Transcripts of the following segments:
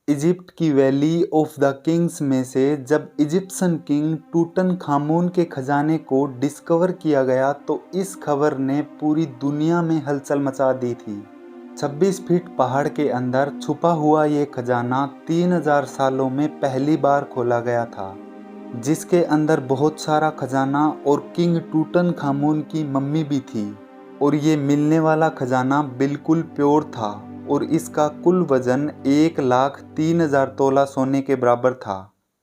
Egypt की valley of the Kings में से जब इजिप्शियन किंग टूटनखामुन के खजाने को डिस्कवर किया गया तो इस खबर ने पूरी दुनिया में हलचल मचा दी थी। 26 फीट पहाड़ के अंदर छुपा हुआ ये खजाना 3000 सालों में पहली बार खोला गया था, जिसके अंदर बहुत सारा खजाना और किंग टूटनखामुन की मम्मी भी थी। और ये मिलने वाला खजाना बिल्कुल प्योर था और इसका कुल वजन 1,03,000 तोला सोने के बराबर था।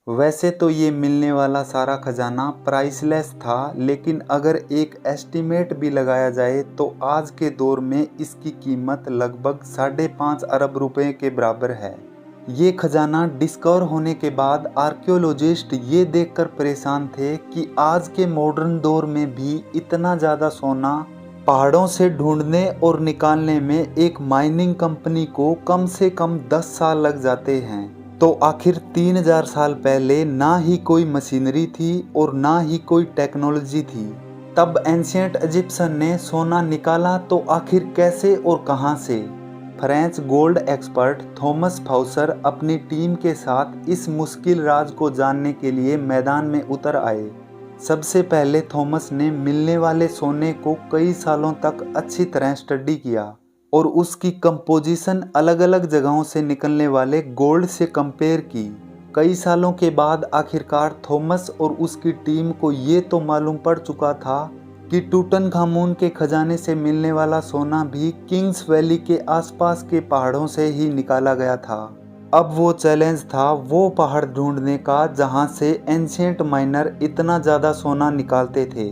वैसे तो ये मिलने वाला सारा खजाना प्राइसलेस था, लेकिन अगर एक एस्टीमेट भी लगाया जाए तो आज के दौर में इसकी कीमत लगभग 5.5 अरब रुपए के बराबर है। ये खजाना डिस्कवर होने के बाद आर्कियोलॉजिस्ट ये देखकर परेशान थे कि आज के मॉडर्न दौर में भी इतना ज़्यादा सोना पहाड़ों से ढूंढने और निकालने में एक माइनिंग कंपनी को कम से कम 10 साल लग जाते हैं। तो आखिर 3000 साल पहले ना ही कोई मशीनरी थी और ना ही कोई टेक्नोलॉजी थी। तब एंशिएंट इजिप्शियन ने सोना निकाला तो आखिर कैसे और कहां से? फ्रेंच गोल्ड एक्सपर्ट थॉमस फाउसर अपनी टीम के साथ इस मुश्किल राज को जानने के लिए मैदान में उतर आए। सबसे पहले थॉमस ने मिलने वाले सोने को कई सालों तक अच्छी तरह स्टडी किया और उसकी कंपोजिशन अलग अलग जगहों से निकलने वाले गोल्ड से कंपेयर की। कई सालों के बाद आखिरकार थॉमस और उसकी टीम को ये तो मालूम पड़ चुका था कि टूटनखामुन के खजाने से मिलने वाला सोना भी किंग्स वैली के आसपास के पहाड़ों से ही निकाला गया था। अब वो चैलेंज था वो पहाड़ ढूंढने का जहां से एंशिएंट माइनर इतना ज़्यादा सोना निकालते थे।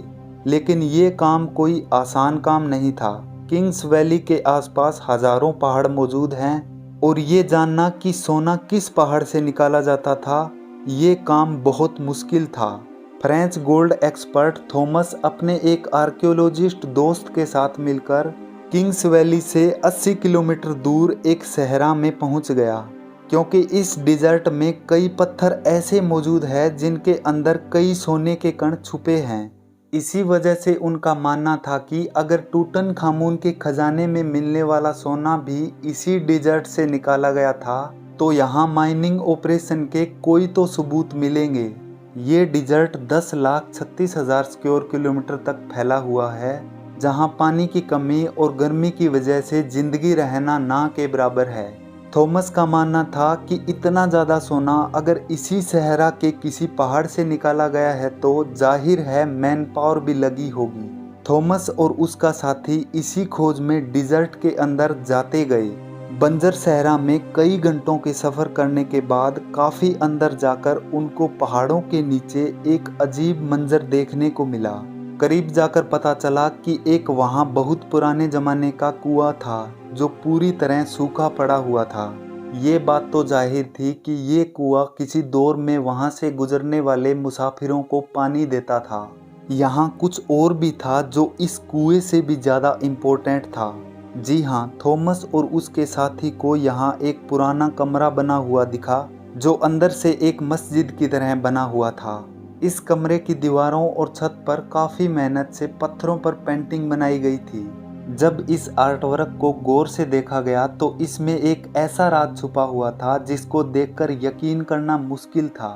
लेकिन ये काम कोई आसान काम नहीं था। किंग्स वैली के आसपास हजारों पहाड़ मौजूद हैं और ये जानना कि सोना किस पहाड़ से निकाला जाता था, ये काम बहुत मुश्किल था। फ्रेंच गोल्ड एक्सपर्ट थॉमस अपने एक आर्कियोलॉजिस्ट दोस्त के साथ मिलकर किंग्स वैली से 80 किलोमीटर दूर एक सहरा में पहुंच गया, क्योंकि इस डिजर्ट में कई पत्थर ऐसे मौजूद हैं जिनके अंदर कई सोने के कण छुपे हैं। इसी वजह से उनका मानना था कि अगर टूटनखामुन के खजाने में मिलने वाला सोना भी इसी डिजर्ट से निकाला गया था तो यहाँ माइनिंग ऑपरेशन के कोई तो सबूत मिलेंगे। ये डिजर्ट 10,36,000 स्क्वायर किलोमीटर तक फैला हुआ है, जहाँ पानी की कमी और गर्मी की वजह से जिंदगी रहना ना के बराबर है। थॉमस का मानना था कि इतना ज़्यादा सोना अगर इसी सहरा के किसी पहाड़ से निकाला गया है तो जाहिर है मैन पावर भी लगी होगी। थॉमस और उसका साथी इसी खोज में डिजर्ट के अंदर जाते गए। बंजर सहरा में कई घंटों के सफ़र करने के बाद काफ़ी अंदर जाकर उनको पहाड़ों के नीचे एक अजीब मंजर देखने को मिला। करीब जाकर पता चला कि एक वहाँ बहुत पुराने ज़माने का कुआं था जो पूरी तरह सूखा पड़ा हुआ था। ये बात तो जाहिर थी कि ये कुआं किसी दौर में वहाँ से गुजरने वाले मुसाफिरों को पानी देता था। यहाँ कुछ और भी था जो इस कुएं से भी ज़्यादा इम्पोर्टेंट था। जी हाँ, थॉमस और उसके साथी को यहाँ एक पुराना कमरा बना हुआ दिखा जो अंदर से एक मस्जिद की तरह बना हुआ था। इस कमरे की दीवारों और छत पर काफ़ी मेहनत से पत्थरों पर पेंटिंग बनाई गई थी। जब इस आर्टवर्क को गौर से देखा गया तो इसमें एक ऐसा राज छुपा हुआ था जिसको देखकर यकीन करना मुश्किल था।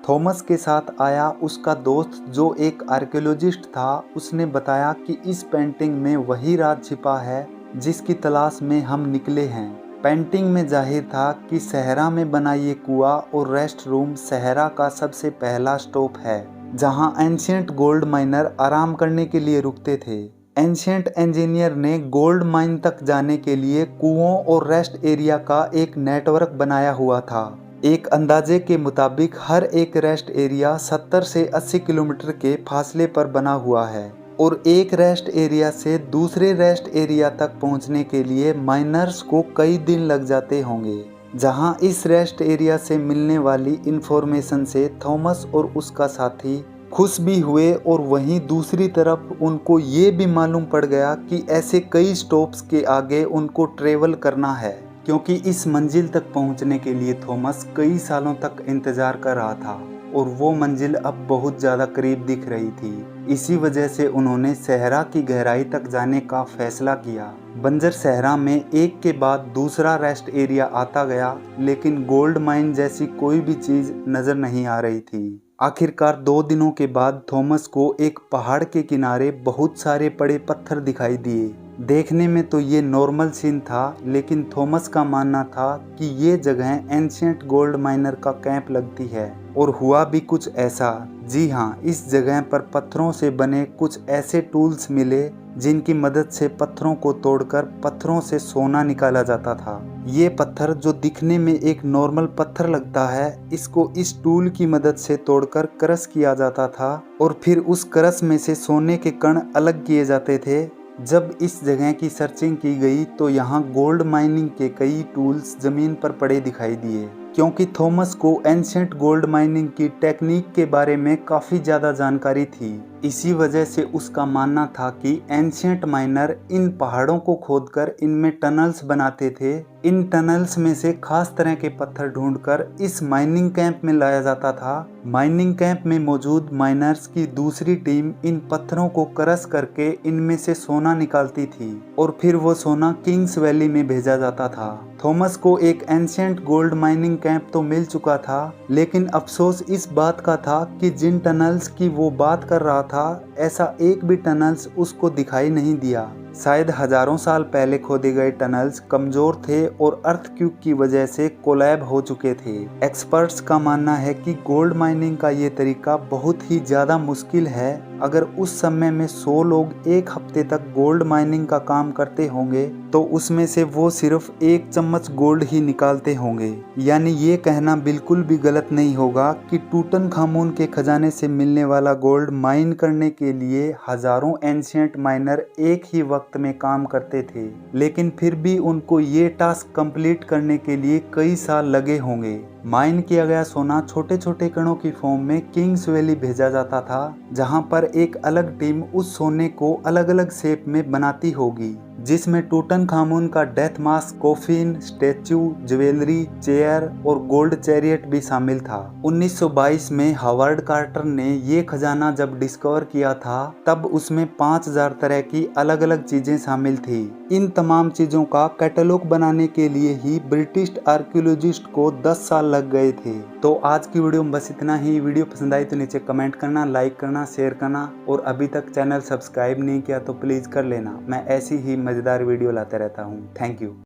थॉमस के साथ आया उसका दोस्त जो एक आर्कियोलॉजिस्ट था। उसने बताया कि इस पेंटिंग में वही राज छिपा है जिसकी तलाश में हम निकले हैं। पेंटिंग में जाहिर था कि सहरा में बना ये कुआं और रेस्ट रूम सहरा का सबसे पहला स्टॉप है, जहां एंशिएंट गोल्ड माइनर आराम करने के लिए रुकते थे। एंशिएंट इंजीनियर ने गोल्ड माइन तक जाने के लिए कुओं और रेस्ट एरिया का एक नेटवर्क बनाया हुआ था। एक अंदाजे के मुताबिक हर एक रेस्ट एरिया 70 से 80 किलोमीटर के फासले पर बना हुआ है और एक रेस्ट एरिया से दूसरे रेस्ट एरिया तक पहुंचने के लिए माइनर्स को कई दिन लग जाते होंगे। जहां इस रेस्ट एरिया से मिलने वाली इंफॉर्मेशन से थॉमस और उसका साथी खुश भी हुए और वहीं दूसरी तरफ उनको ये भी मालूम पड़ गया कि ऐसे कई स्टॉप्स के आगे उनको ट्रेवल करना है, क्योंकि इस मंजिल तक पहुंचने के लिए थॉमस कई सालों तक इंतजार कर रहा था। और वो मंजिल अब बहुत ज़्यादा करीब दिख रही थी। इसी वजह से उन्होंने सहरा की गहराई तक जाने का फैसला किया। बंजर सहरा में एक के बाद दूसरा रेस्ट एरिया आता गया, लेकिन गोल्ड माइन जैसी कोई भी चीज़ नज़र नहीं आ रही थी। आखिरकार 2 दिनों के बाद थॉमस को एक पहाड़ के किनारे बहुत सारे बड़े पत्थर दिखाई दिए। देखने में तो ये नॉर्मल सीन था, लेकिन थॉमस का मानना था कि ये जगह एंशिएंट गोल्ड माइनर का कैंप लगती है। और हुआ भी कुछ ऐसा। जी हाँ, इस जगह पर पत्थरों से बने कुछ ऐसे टूल्स मिले जिनकी मदद से पत्थरों को तोड़कर पत्थरों से सोना निकाला जाता था। ये पत्थर जो दिखने में एक नॉर्मल पत्थर लगता है, इसको इस टूल की मदद से तोड़कर क्रश किया जाता था और फिर उस क्रश में से सोने के कण अलग किए जाते थे। जब इस जगह की सर्चिंग की गई तो यहाँ गोल्ड माइनिंग के कई टूल्स जमीन पर पड़े दिखाई दिए। क्योंकि थॉमस को एंशिएंट गोल्ड माइनिंग की टेक्निक के बारे में काफ़ी ज़्यादा जानकारी थी, इसी वजह से उसका मानना था कि एंशिएंट माइनर इन पहाड़ों को खोदकर इनमें टनल्स बनाते थे। इन टनल्स में से खास तरह के पत्थर ढूंढकर इस माइनिंग कैंप में लाया जाता था। माइनिंग कैंप में मौजूद माइनर्स की दूसरी टीम इन पत्थरों को क्रश करके इनमें से सोना निकालती थी और फिर वो सोना किंग्स वैली में भेजा जाता था। थॉमस को एक एंशिएंट गोल्ड माइनिंग कैंप तो मिल चुका था, लेकिन अफसोस इस बात का था कि जिन टनल्स की वो बात कर रहा था, ऐसा एक भी टनल्स उसको दिखाई नहीं दिया। शायद हजारों साल पहले खोदे गए टनल्स कमजोर थे और अर्थक्वेक की वजह से कोलैब हो चुके थे। एक्सपर्ट्स का मानना है कि गोल्ड माइनिंग का ये तरीका बहुत ही ज़्यादा मुश्किल है। अगर उस समय में 100 लोग एक हफ्ते तक गोल्ड माइनिंग का काम करते होंगे तो उसमें से वो सिर्फ 1 चम्मच गोल्ड ही निकालते होंगे। यानी ये कहना बिल्कुल भी गलत नहीं होगा कि टूटनखामुन के खजाने से मिलने वाला गोल्ड माइन करने के लिए हजारों एंशिएंट माइनर एक ही वक्त में काम करते थे, लेकिन फिर भी उनको ये टास्क कंप्लीट करने के लिए कई साल लगे होंगे। माइन किया गया सोना छोटे छोटे कणों की फॉर्म में किंग्स वैली भेजा जाता था, जहां पर एक अलग टीम उस सोने को अलग अलग शेप में बनाती होगी, जिसमें टूटनखामुन का death mask, coffin, statue, jewellery, chair और गोल्ड चैरियट भी शामिल था। 1922 में हावर्ड कार्टर ने ये खजाना जब डिस्कवर किया था, तब उसमें 5000 तरह की अलग अलग चीजें शामिल थी। इन तमाम चीजों का कैटलॉग बनाने के लिए ही ब्रिटिश आर्कियोलॉजिस्ट को 10 साल लग गए थे। तो आज की वीडियो में बस इतना ही। वीडियो पसंद आई तो नीचे कमेंट करना, लाइक करना, शेयर करना और अभी तक चैनल सब्सक्राइब नहीं किया तो प्लीज़ कर लेना। मैं ऐसी ही मज़ेदार वीडियो लाते रहता हूँ। Thank you.